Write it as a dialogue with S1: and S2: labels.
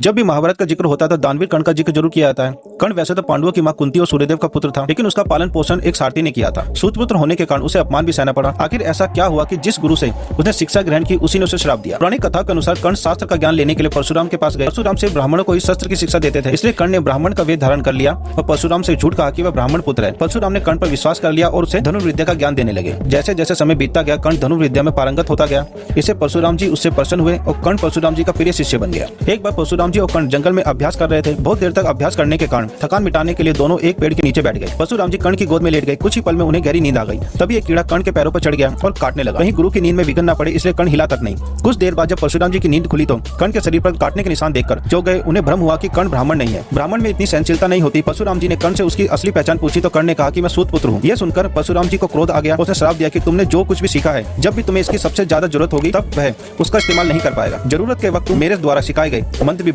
S1: जब भी महाभारत का जिक्र होता है तो दानवीर कर्ण का जिक्र जरूर किया जाता है। कर्ण वैसे तो पांडवों की मां कुंती और सूर्यदेव का पुत्र था, लेकिन उसका पालन पोषण एक सारथी ने किया था। सूतपुत्र होने के कारण उसे अपमान भी सहना पड़ा। आखिर ऐसा क्या हुआ कि जिस गुरु से उसने शिक्षा ग्रहण की उसी ने उसे श्राप दिया। पुरानी कथा के अनुसार कर्ण शास्त्र का ज्ञान लेने के लिए परशुराम के पास गए। परशुराम से ब्राह्मणों को इस शस्त्र की शिक्षा देते थे, इसलिए कर्ण ने ब्राह्मण का वेद धारण कर लिया और परशुराम से झूठ कहा कि वह ब्राह्मण पुत्र है। परशुराम ने कर्ण पर विश्वास कर लिया और उसे धनुर्विद्या का ज्ञान देने लगे। जैसे जैसे समय बीतता गया कर्ण धनुर्विद्या में पारंगत होता गया। इससे परशुराम जी उससे प्रसन्न हुए और कर्ण परशुराम जी का प्रिय शिष्य बन गया। एक बार परशुराम जी और कर्ण जंगल में अभ्यास कर रहे थे। बहुत देर तक अभ्यास करने के कारण थकान मिटाने के लिए दोनों एक पेड़ के नीचे बैठ गए। परशुराम जी कर्ण की गोद में लेट गए। कुछ ही पल में उन्हें गहरी नींद आ गई। तभी एक कीड़ा कर्ण के पैरों पर चढ़ गया और काटने लगा। वहीं गुरु की नींद में विघ्न न पड़े इसलिए कर्ण हिला तक नहीं। कुछ देर बाद जब परशुराम जी की नींद खुली तो कर्ण के शरीर पर काटने के निशान देखकर जो गए उन्हें भ्रम हुआ कि कर्ण ब्राह्मण नहीं है। ब्राह्मण में इतनी सहनशीलता नहीं होती। परशुराम जी ने कर्ण से उसकी असली पहचान पूछी तो कर्ण ने कहा कि मैं सूतपुत्र हूँ। यह सुनकर परशुराम जी को क्रोध आ गया। उसने श्राप दिया कि तुमने जो कुछ भी सीखा है, जब भी तुम्हें इसकी सबसे ज्यादा जरूरत होगी तब वह उसका इस्तेमाल नहीं कर पाएगा। जरूरत के वक्त तुम मेरे द्वारा सिखाए गए मंत्र भी